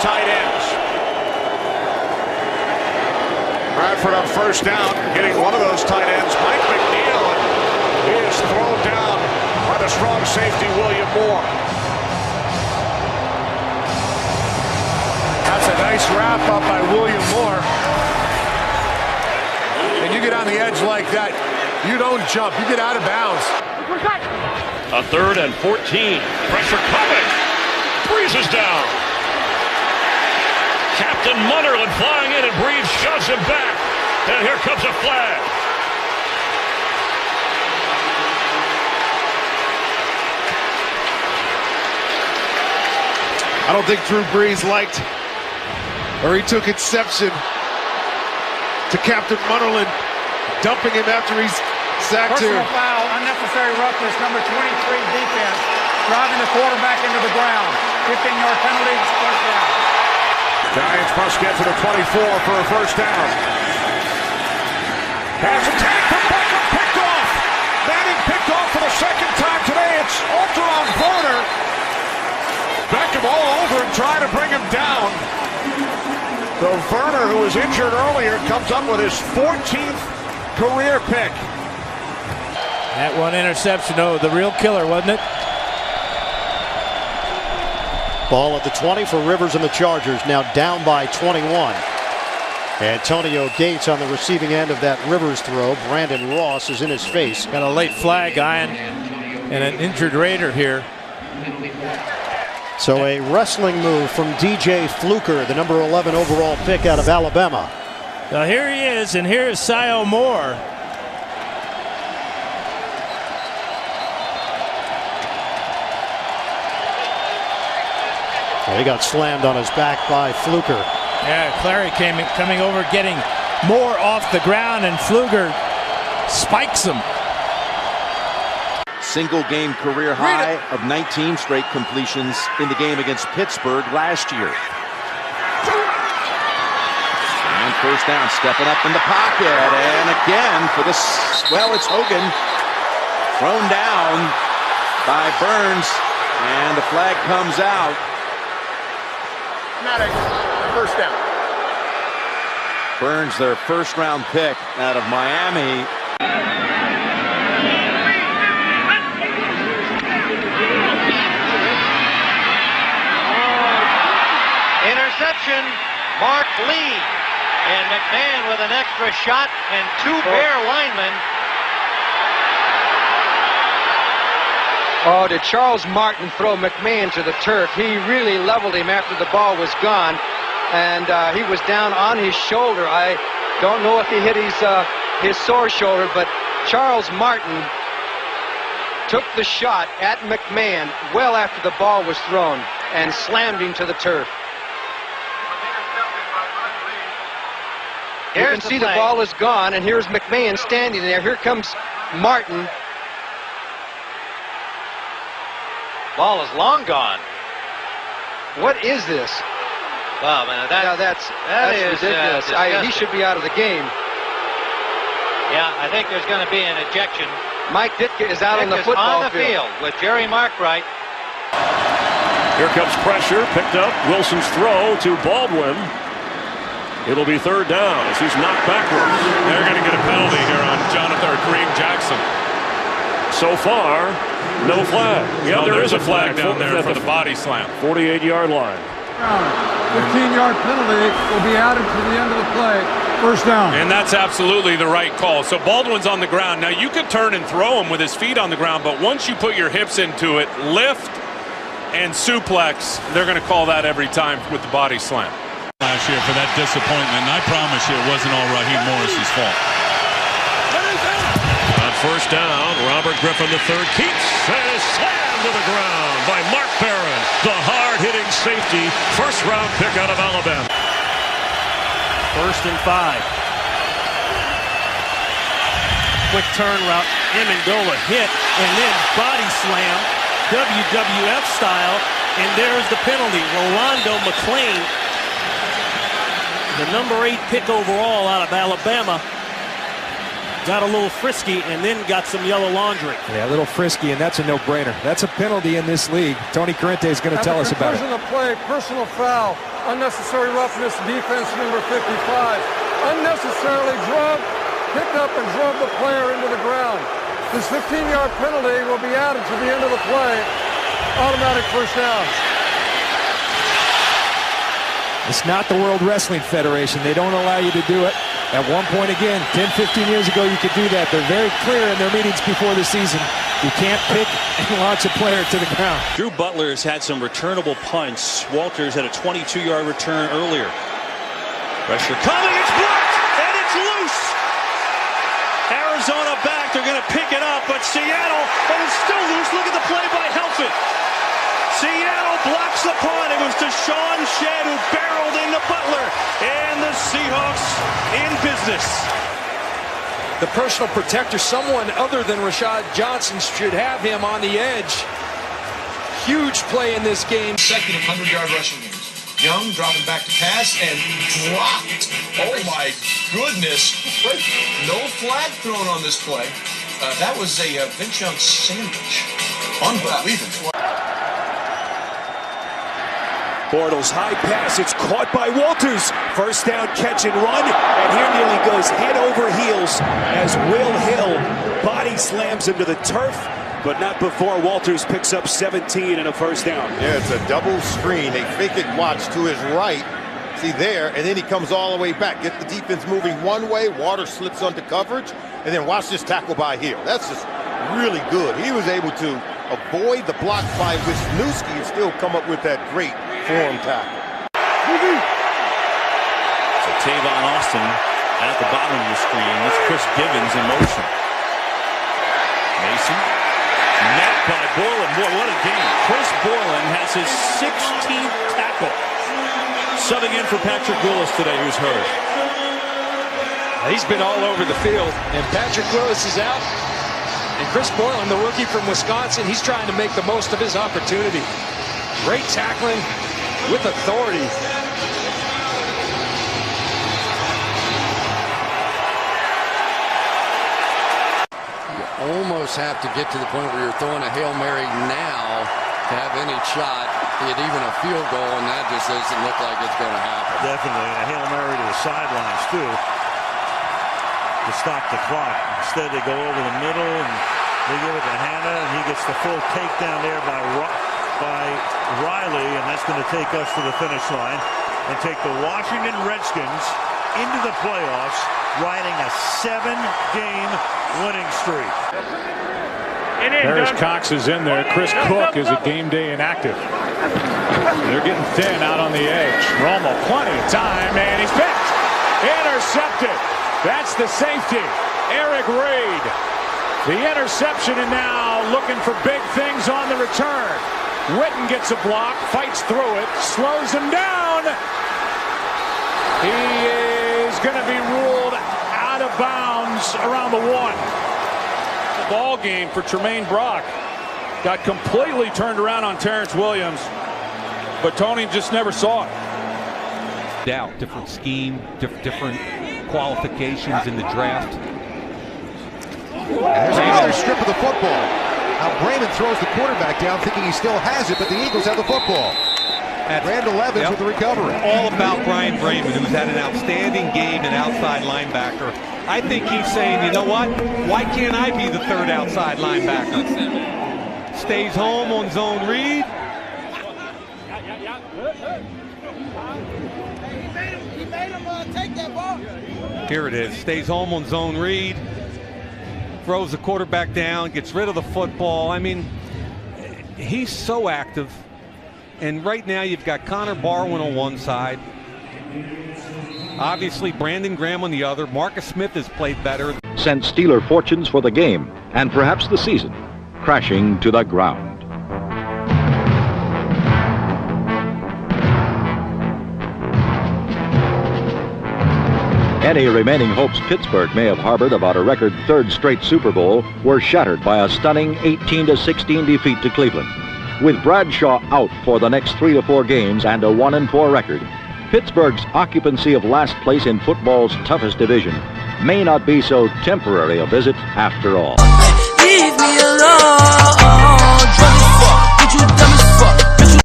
tight ends. Bradford on first down, getting one of those tight ends, Mike McNeil, and he is thrown down by the strong safety, William Moore. That's a nice wrap up by William Moore. And you get on the edge like that, you don't jump, you get out of bounds. A 3rd and 14. Pressure coming. Breeze is down. Captain Munnerlyn flying in, and Breeze shoves him back. And here comes a flag. I don't think Drew Brees liked, or he took exception to Captain Munnerlyn dumping him after he's sacked here. Personal foul, unnecessary roughness, number 23 defense, driving the quarterback into the ground. 15-yard penalty, first down. Giants must get to the 24 for a first down. Pass attack from Beckham, picked off. Manning picked off for the second time today. It's Alteron Werner. Beckham all over him, trying to bring him down. So Werner, who was injured earlier, comes up with his 14th career pick. That one interception, the real killer, wasn't it? Ball at the 20 for Rivers and the Chargers, now down by 21. Antonio Gates on the receiving end of that Rivers throw. Brandon Ross is in his face. Got a late flag, Ian, and an injured Raider here. So a wrestling move from DJ Fluker, the number 11 overall pick out of Alabama. Now here he is, and here is Sio Moore. He got slammed on his back by Fluker. Yeah, Clary coming over, getting Moore off the ground, and Fluker spikes him. Single game career high of 19 straight completions in the game against Pittsburgh last year. And first down, stepping up in the pocket, and again for this, well, it's Hogan thrown down by Burns, and the flag comes out. First down. Burns, their first round pick out of Miami. Interception, Mark Lee, and McMahon with an extra shot, and 2 Bear linemen. Oh, did Charles Martin throw McMahon to the turf? He really leveled him after the ball was gone, and he was down on his shoulder. I don't know if he hit his sore shoulder, but Charles Martin took the shot at McMahon well after the ball was thrown and slammed him to the turf. You can see the ball is gone, and here's McMahon standing there. Here comes Martin. Ball is long gone. What is this? Well, man, that's ridiculous. He should be out of the game. Yeah, I think there's going to be an ejection. Mike Ditka is out on the football on the field with Jerry Markwright. Here comes pressure, picked up. Wilson's throw to Baldwin. It'll be third down as he's knocked backwards. They're going to get a penalty here on Jonathan or Kareem Jackson. So far, no flag. Yeah, there is a flag down there for the body slam. 48-yard line. 15-yard penalty will be added to the end of the play. First down. And that's absolutely the right call. So Baldwin's on the ground. Now you could turn and throw him with his feet on the ground, but once you put your hips into it, lift and suplex, they're going to call that every time with the body slam. Last year for that disappointment, and I promise you it wasn't all Raheem Morris's fault. On first down, Robert Griffin III keeps and is slammed to the ground by Mark Barron, the hard-hitting safety, first-round pick out of Alabama. 1st and 5. Quick turn route. Amendola hit and then body slam, WWF style, and there's the penalty. Rolando McClain, the number 8 pick overall out of Alabama, got a little frisky and then got some yellow laundry. Yeah, a little frisky, and that's a no-brainer. That's a penalty in this league. Tony Corrente is going to tell us about it. Play, personal foul, Unnecessary roughness, defense number 55. Unnecessarily picked up and drove the player into the ground. This 15-yard penalty will be added to the end of the play. Automatic first down. It's not the World Wrestling Federation. They don't allow you to do it. At one point again, 10, 15 years ago, you could do that. They're very clear in their meetings before the season. You can't pick and launch a player to the ground. Drew Butler has had some returnable punts. Walters had a 22-yard return earlier. Pressure coming, it's blocked, and it's loose. Arizona back, they're going to pick it up, but Seattle, and it's still loose. Look at the play by Helfet. Seattle blocks the punt. It was Deshaun Shedd who barreled into Butler, and the Seahawks in business. The personal protector, someone other than Rashad Johnson, should have him on the edge. Huge play in this game. Second 100-yard rushing games. Young dropping back to pass and dropped. Oh my goodness. No flag thrown on this play. That was a Vince Young sandwich. Unbelievable. Bortles high pass, it's caught by Walters. First down catch and run, and here nearly goes head over heels as Will Hill body slams him to the turf, but not before Walters picks up 17 and a first down. Yeah, it's a double screen. They fake it, watch to his right. See there, and then he comes all the way back. Get the defense moving one way, Waters slips onto coverage, and then watch this tackle by Hill. That's just really good. He was able to avoid the block by Wisniewski and still come up with that great form tackle. So Tavon Austin at the bottom of the screen. That's Chris Givens in motion. Mason. Met by Borland. Boy, what a game. Chris Borland has his 16th tackle. Subbing in for Patrick Willis today, who's hurt. He's been all over the field, and Patrick Willis is out. And Chris Borland, the rookie from Wisconsin, he's trying to make the most of his opportunity. Great tackling with authority. You almost have to get to the point where you're throwing a Hail Mary now to have any shot at even a field goal, and that just doesn't look like it's going to happen. Definitely, and a Hail Mary to the sidelines, too, to stop the clock. Instead, they go over the middle, and they give it to Hanna, and he gets the full takedown there by Riley, and that's going to take us to the finish line and take the Washington Redskins into the playoffs, riding a 7-game winning streak. Harris Cox is in there. Chris Cook is a game day inactive. They're getting thin out on the edge. Romo, plenty of time, and he's picked. Intercepted. That's the safety, Eric Reid. The interception, and now looking for big things on the return. Witten gets a block, fights through it, slows him down. He is going to be ruled out of bounds around the 1. Ball game for Tremaine Brock. Got completely turned around on Terrence Williams, but Tony just never saw it. Different scheme, different qualifications in the draft. There's another strip of the football. Now Brayman throws the quarterback down thinking he still has it, but the Eagles have the football. And Randall Evans with the recovery. All about Brian Brayman, who's had an outstanding game at outside linebacker. I think he's saying, you know what? Why can't I be the third outside linebacker? Stays home on zone read. He made him take that ball. Here it is. Stays home on zone read. Throws the quarterback down, gets rid of the football. I mean, he's so active. And right now you've got Connor Barwin on one side. Obviously Brandon Graham on the other. Marcus Smith has played better. Sent Steeler fortunes for the game and perhaps the season crashing to the ground. Any remaining hopes Pittsburgh may have harbored about a record third straight Super Bowl were shattered by a stunning 18-16 defeat to Cleveland. With Bradshaw out for the next 3 to 4 games and a 1-4 record, Pittsburgh's occupancy of last place in football's toughest division may not be so temporary a visit after all. Leave me alone.